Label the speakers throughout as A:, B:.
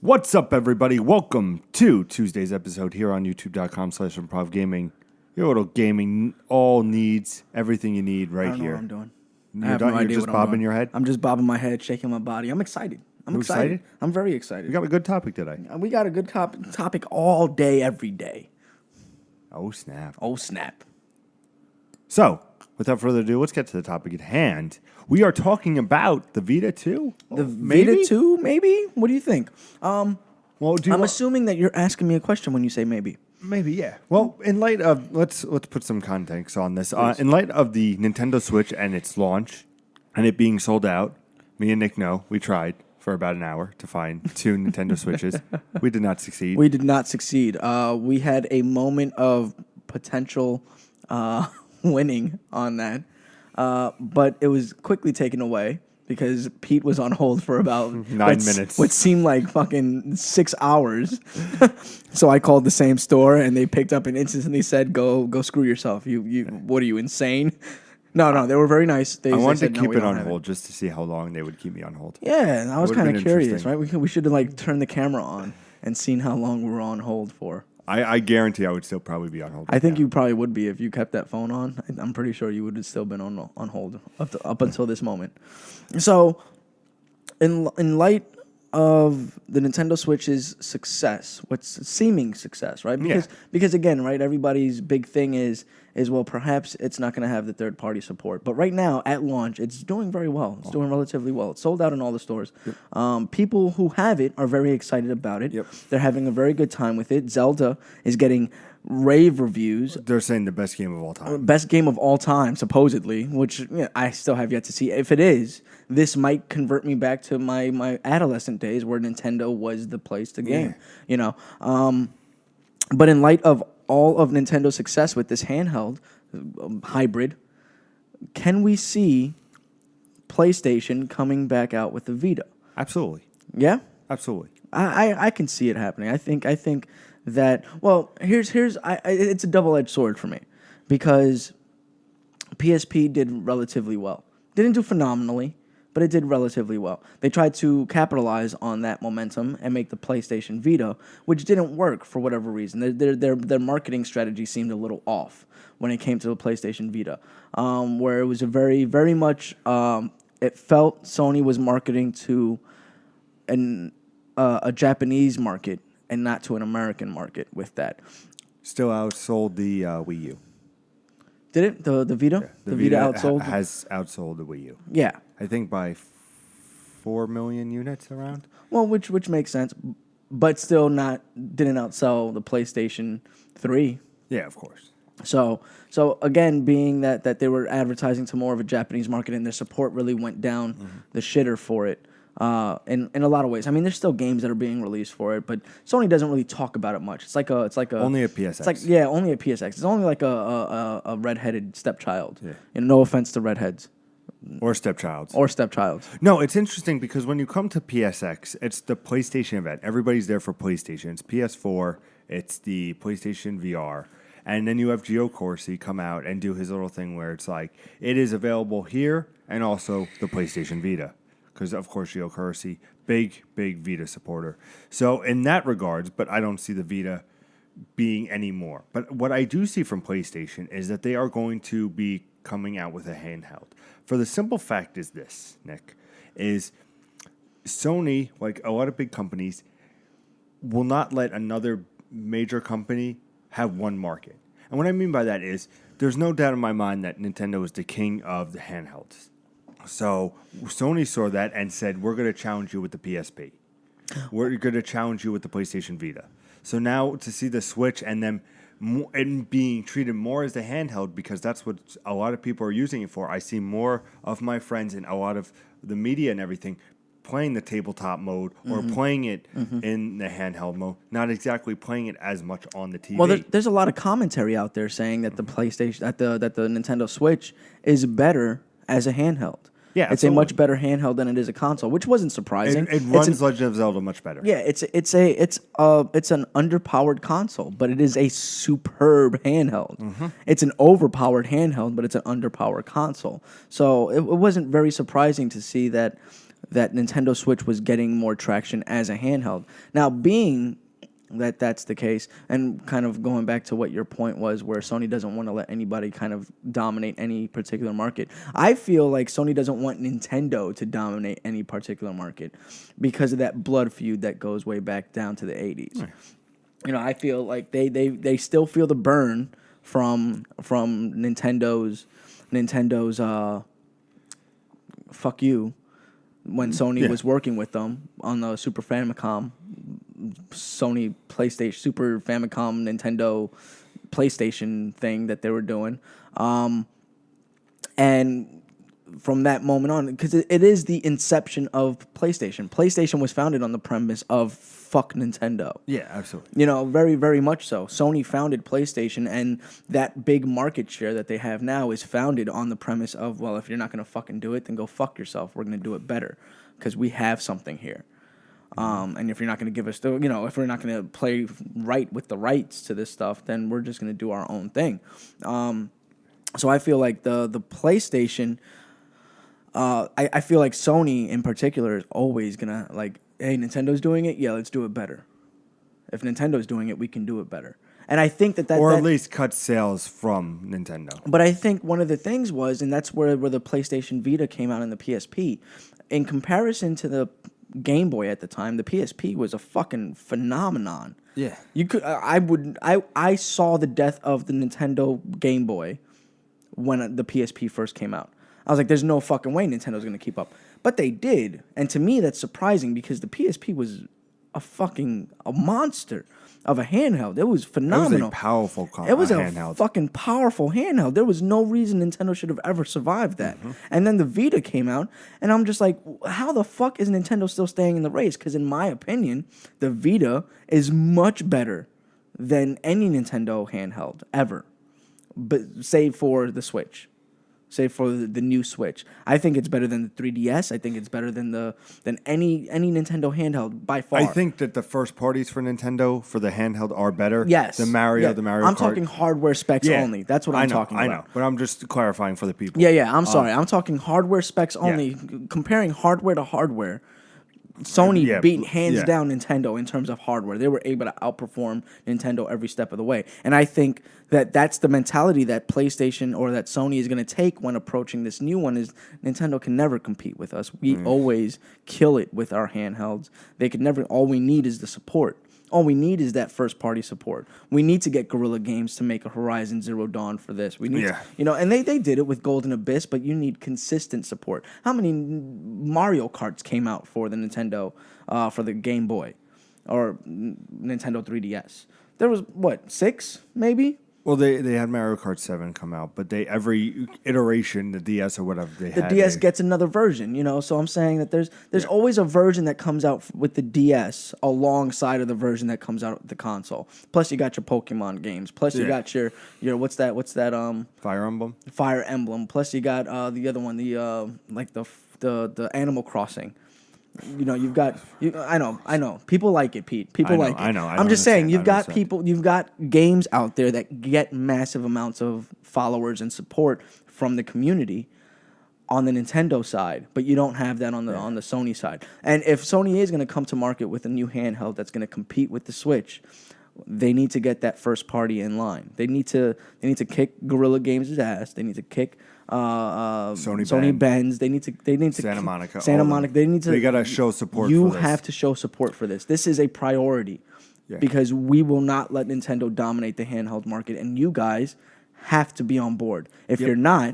A: What's up, everybody? Welcome to Tuesday's episode here on youtube.com/ImprovGaming. Your little gaming all needs, everything you need right
B: I don't know
A: here.
B: what I'm doing.
A: You're
B: I have
A: done?
B: no
A: You're
B: idea
A: just
B: what I'm
A: bobbing
B: doing.
A: your head?
B: I'm just bobbing my head, shaking my body. I'm excited. I'm
A: You
B: excited.
A: excited?
B: I'm very
A: We
B: excited.
A: got a good topic today.
B: We got a good topic all day, every day.
A: Oh, snap.
B: Oh, snap.
A: So, without further ado, let's get to the topic at hand. We are talking about the Vita 2?
B: The
A: Maybe?
B: Vita 2, maybe? What do you think?
A: Well, do you
B: I'm
A: wa-
B: assuming that you're asking me a question when you say maybe.
A: Maybe, yeah. Well, in light of let's put some context on this. In light of the Nintendo Switch and its launch, and it being sold out, me and Nick know we tried for about an hour to find 2 Nintendo Switches. We did not succeed.
B: We did not succeed. We had a moment of potential winning on that, but it was quickly taken away because Pete was on hold for about
A: 9 minutes.
B: what seemed like fucking 6 hours. So I called the same store and they picked up and instantly said, "Go screw yourself. You what are you, insane?" No, they were very nice. They
A: I wanted
B: said,
A: to
B: "No,
A: keep
B: we
A: it
B: don't
A: on
B: have
A: hold just to see how long they would keep me on hold.
B: Yeah, I was
A: Would've
B: kind
A: been
B: of curious,
A: interesting.
B: right? We should have like turned the camera on and seen how long we were on hold for.
A: I guarantee I would still probably be on hold.
B: I think you probably would be if you kept that phone on. I'm pretty sure you would have still been on hold up until this moment. So, in light of the Nintendo Switch's success, what's seeming success, right? Because again, right, everybody's big thing is well, perhaps it's not going to have the third party support, but right now at launch, it's doing very well. It's doing relatively well. It's sold out in all the stores. Yep. People who have it are very excited about it.
A: Yep.
B: They're having a very good time with it. Zelda is getting rave reviews.
A: They're saying the best game of all time.
B: Best game of all time, supposedly, which I still have yet to see. If it is, this might convert me back to my adolescent days where Nintendo was the place to game. But in light of all of Nintendo's success with this handheld hybrid, can we see PlayStation coming back out with the Vita?
A: Absolutely.
B: Yeah?
A: Absolutely.
B: I can see it happening. I think that, well, here's it's a double-edged sword for me because PSP did relatively well. Didn't do phenomenally, but it did relatively well. They tried to capitalize on that momentum and make the PlayStation Vita, which didn't work for whatever reason. Their marketing strategy seemed a little off when it came to the PlayStation Vita, where it was a very, very much, it felt Sony was marketing to a Japanese market and not to an American market with that.
A: Still outsold the Wii U.
B: Did it? The Vita?
A: Yeah,
B: the Vita outsold?
A: has outsold the Wii U.
B: Yeah.
A: I think by 4 million units around.
B: Well, which makes sense, but still didn't outsell the PlayStation 3.
A: Yeah, of course.
B: So again, being that they were advertising to more of a Japanese market and their support really went down the shitter for it. In a lot of ways. I mean, there's still games that are being released for it, but Sony doesn't really talk about it much. It's like a
A: Only a PSX.
B: It's like only a PSX. It's only like a redheaded stepchild.
A: Yeah.
B: And no offense to redheads
A: Or stepchilds.
B: or stepchilds.
A: No, it's interesting because when you come to PSX, it's the PlayStation event. Everybody's there for PlayStation. It's PS4. It's the PlayStation VR. And then you have Gio Corsi come out and do his little thing where it's like, it is available here and also the PlayStation Vita. Because, of course, Gio Corsi, big Vita supporter. So in that regards, but I don't see the Vita being any more. But what I do see from PlayStation is that they are going to be coming out with a handheld. For the simple fact is this, Nick, is Sony, like a lot of big companies, will not let another major company have one market. And what I mean by that is there's no doubt in my mind that Nintendo is the king of the handhelds. So Sony saw that and said, we're going to challenge you with the PSP. We're going to challenge you with the PlayStation Vita. So now to see the Switch and them and being treated more as a handheld, because that's what a lot of people are using it for. I see more of my friends and a lot of the media and everything playing the tabletop mode or playing it in the handheld mode, not exactly playing it as much on the TV.
B: Well, there's a lot of commentary out there saying that the PlayStation, that the Nintendo Switch is better as a handheld.
A: Yeah,
B: it's
A: absolutely.
B: a much better handheld than it is a console, which wasn't surprising.
A: It runs Legend of Zelda much better.
B: Yeah, it's an underpowered console, but it is a superb handheld. It's an overpowered handheld, but it's an underpowered console. So it wasn't very surprising to see that that Nintendo Switch was getting more traction as a handheld. Now, being that that's the case, and kind of going back to what your point was, where Sony doesn't want to let anybody kind of dominate any particular market. I feel like Sony doesn't want Nintendo to dominate any particular market because of that blood feud that goes way back down to the 80s. Right. You know, I feel like they still feel the burn from Nintendo's fuck you when Sony was working with them on the Super Famicom, Sony PlayStation, Super Famicom, Nintendo PlayStation thing that they were doing. And from that moment on, because it is the inception of PlayStation. PlayStation was founded on the premise of fuck Nintendo.
A: Yeah, absolutely.
B: You know, very, very much so. Sony founded PlayStation, and that big market share that they have now is founded on the premise of, well, if you're not going to fucking do it, then go fuck yourself. We're going to do it better because we have something here. And if you're not going to give us, if we're not going to play right with the rights to this stuff, then we're just going to do our own thing. So I feel like the PlayStation, I feel like Sony in particular is always going to like, hey, Nintendo's doing it? Yeah, let's do it better. If Nintendo's doing it, we can do it better. And I think that
A: or at least cut sales from Nintendo.
B: But I think one of the things was, and that's where the PlayStation Vita came out in the PSP, in comparison to the Game Boy at the time, the PSP was a fucking phenomenon.
A: Yeah.
B: You could I saw the death of the Nintendo Game Boy when the PSP first came out. I was like, there's no fucking way Nintendo's going to keep up. But they did. And to me, that's surprising because the PSP was a monster of a handheld. It was phenomenal.
A: It was a powerful handheld.
B: It was a fucking powerful handheld. There was no reason Nintendo should have ever survived that. Mm-hmm. And then the Vita came out, and I'm just like, how the fuck is Nintendo still staying in the race? Because in my opinion, the Vita is much better than any Nintendo handheld ever, but save for the Switch. Save for the new Switch. I think it's better than the 3DS. I think it's better than any Nintendo handheld by far.
A: I think that the first parties for Nintendo for the handheld are better.
B: Yes.
A: The Mario Kart.
B: I'm talking hardware specs only. That's what I'm talking about.
A: I know, but I'm just clarifying for the people.
B: Yeah, I'm sorry. I'm talking hardware specs only. Yeah. Comparing hardware to hardware, Sony beat hands down Nintendo in terms of hardware. They were able to outperform Nintendo every step of the way. And I think that that's the mentality that PlayStation or that Sony is going to take when approaching this new one is Nintendo can never compete with us. We always kill it with our handhelds. They could never. All we need is the support. All we need is that first-party support. We need to get Guerrilla Games to make a Horizon Zero Dawn for this. We need, and they did it with Golden Abyss, but you need consistent support. How many Mario Karts came out for the Nintendo, for the Game Boy, or Nintendo 3DS? There was, 6, maybe?
A: Well, they had Mario Kart 7 come out, but every iteration, the DS or whatever they had.
B: The DS gets another version, so I'm saying that there's always a version that comes out with the DS alongside of the version that comes out with the console. Plus you got your Pokemon games. Plus you got your what's that
A: Fire Emblem?
B: Fire Emblem. Plus you got the other one, the Animal Crossing. You've got. I know. People like it, Pete. People like it.
A: I know.
B: I'm just saying, you've got people. You've got games out there that get massive amounts of followers and support from the community on the Nintendo side, but you don't have that on the Sony side. And if Sony is going to come to market with a new handheld that's going to compete with the Switch, they need to get that first party in line. They need to kick Guerrilla Games' ass. They need to kick Sony Benz. They need to
A: Santa Monica.
B: They
A: gotta show support.
B: You
A: for this.
B: have to show support for this. This is a priority because we will not let Nintendo dominate the handheld market, and you guys have to be on board. If you're not,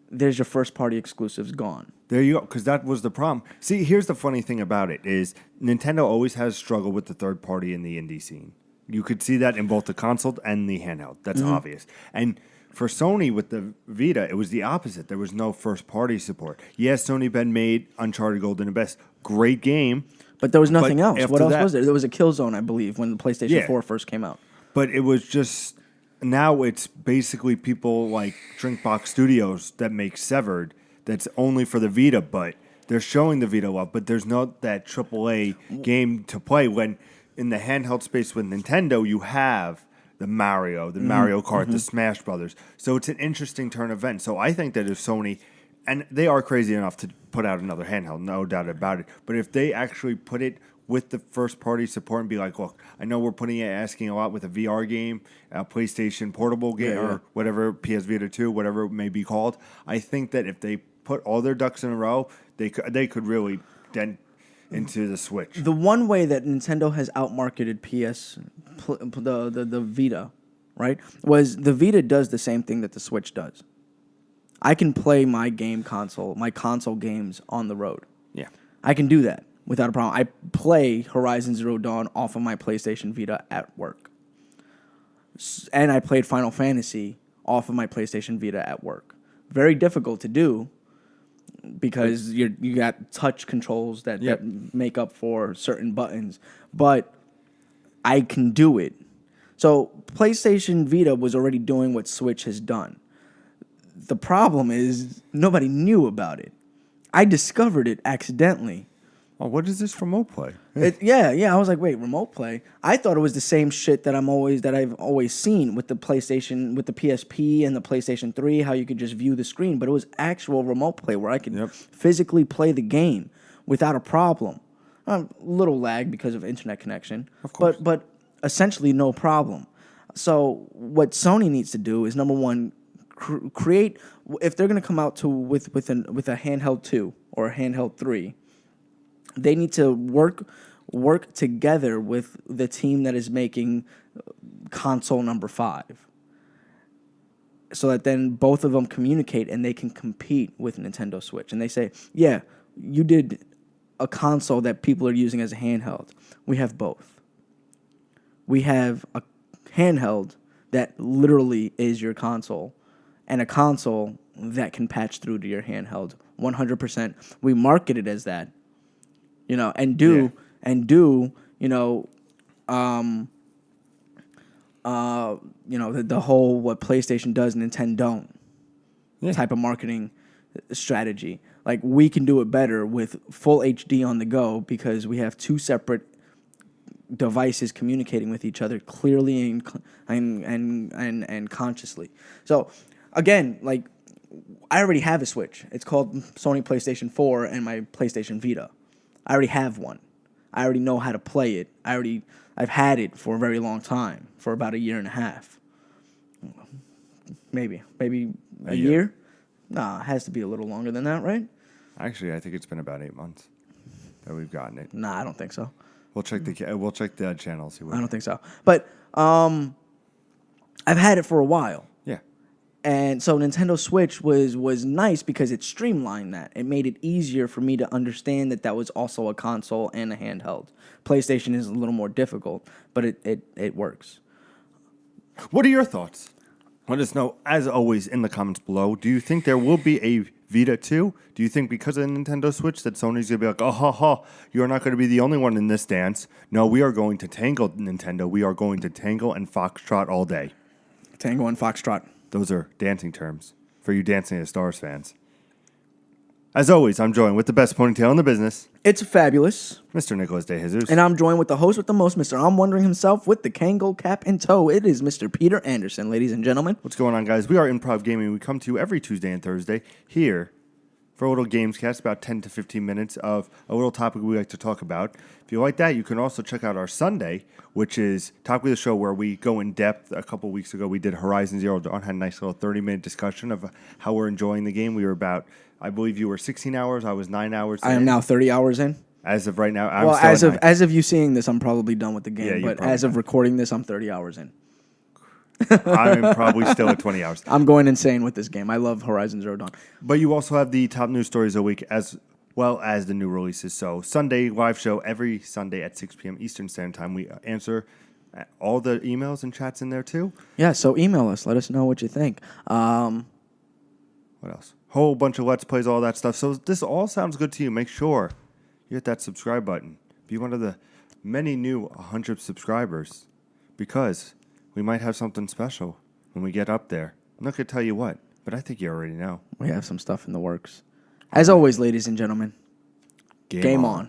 B: there's your first party exclusives gone.
A: There you go, because that was the problem. See, here's the funny thing about it is Nintendo always has struggled with the third party in the indie scene. You could see that in both the console and the handheld. That's obvious. And for Sony with the Vita, it was the opposite. There was no first-party support. Yes, Sony Ben made Uncharted Golden Abyss. Great game.
B: But there was nothing else. What else was there? There was a Killzone, I believe, when the PlayStation 4 first came out.
A: But it was just... Now it's basically people like Drinkbox Studios that make Severed that's only for the Vita, but they're showing the Vita love, but there's not that AAA game to play when in the handheld space with Nintendo, you have the Mario Kart, the Smash Brothers. So it's an interesting turn event. So I think that if Sony and they are crazy enough to put out another handheld, no doubt about it. But if they actually put it with the first party support and be like, look, I know we're asking a lot with a VR game, a PlayStation portable game, or whatever, PS Vita 2, whatever it may be called. I think that if they put all their ducks in a row, they could really dent into the Switch.
B: The one way that Nintendo has outmarketed the Vita, right, was the Vita does the same thing that the Switch does. I can play my console games on the road.
A: Yeah.
B: I can do that without a problem. I play Horizon Zero Dawn off of my PlayStation Vita at work. And I played Final Fantasy off of my PlayStation Vita at work. Very difficult to do because you got touch controls that make up for certain buttons. But I can do it. So PlayStation Vita was already doing what Switch has done. The problem is nobody knew about it. I discovered it accidentally.
A: Oh, what is this remote play?
B: I was like, wait, remote play? I thought it was the same shit that I've always seen with the PlayStation, with the PSP and the PlayStation 3, how you could just view the screen. But it was actual remote play where I could physically play the game without a problem. A little lag because of internet connection,
A: of course.
B: But essentially no problem. So what Sony needs to do is, number one, create, if they're going to come out with a handheld 2 or a handheld 3, they need to work together with the team that is making console number 5, so that then both of them communicate and they can compete with Nintendo Switch. And they say, yeah, you did a console that people are using as a handheld. We have both. We have a handheld that literally is your console, and a console that can patch through to your handheld 100%. We market it as that, and do the whole what PlayStation does, Nintendo don't type of marketing strategy. Like, we can do it better with full HD on the go because we have two separate devices communicating with each other clearly and consciously. So again, like, I already have a Switch. It's called Sony PlayStation 4 and my PlayStation Vita. I already have one. I already know how to play it. I've had it for a very long time, for about a year and a half. Maybe a year? Nah, it has to be a little longer than that, right?
A: Actually, I think it's been about 8 months that we've gotten it.
B: Nah, I don't think so.
A: We'll check the channel. See what
B: I don't think so. But I've had it for a while.
A: Yeah.
B: And so Nintendo Switch was nice because it streamlined that. It made it easier for me to understand that was also a console and a handheld. PlayStation is a little more difficult, but it works.
A: What are your thoughts? Let us know, as always, in the comments below. Do you think there will be a Vita 2? Do you think because of the Nintendo Switch that Sony's going to be like, oh, ha, ha, you're not going to be the only one in this dance? No, we are going to tangle Nintendo. We are going to tangle and foxtrot all day.
B: Tango and foxtrot.
A: Those are dancing terms for you Dancing as Stars fans. As always, I'm joined with the best ponytail in the business.
B: It's fabulous.
A: Mr. Nicholas De Jesus.
B: And I'm joined with the host with the most, Mr. I'm Wondering himself with the Kangol cap in tow. It is Mr. Peter Anderson, ladies and gentlemen.
A: What's going on, guys? We are Improv Gaming. We come to you every Tuesday and Thursday here for a little games cast, about 10 to 15 minutes of a little topic we like to talk about. If you like that, you can also check out our Sunday, which is Topic of the Show, where we go in depth. A couple weeks ago, we did Horizon Zero Dawn, had a nice little 30-minute discussion of how we're enjoying the game. We were about, I believe you were 16 hours, I was 9 hours in.
B: I am now 30 hours in.
A: As of right now, I'm
B: as of you seeing this, I'm probably done with the game. But as of recording this, I'm 30 hours in.
A: I'm probably still at 20 hours.
B: I'm going insane with this game. I love Horizon Zero Dawn.
A: But you also have the top news stories of the week as well as the new releases. So Sunday live show every Sunday at 6 p.m. Eastern Standard Time. We answer all the emails and chats in there too.
B: Yeah, so email us. Let us know what you think.
A: What else? Whole bunch of Let's Plays, all that stuff. So this all sounds good to you. Make sure you hit that subscribe button. Be one of the many new 100 subscribers, because we might have something special when we get up there. I'm not going to tell you what, but I think you already know.
B: We have some stuff in the works. As always, ladies and gentlemen, game on.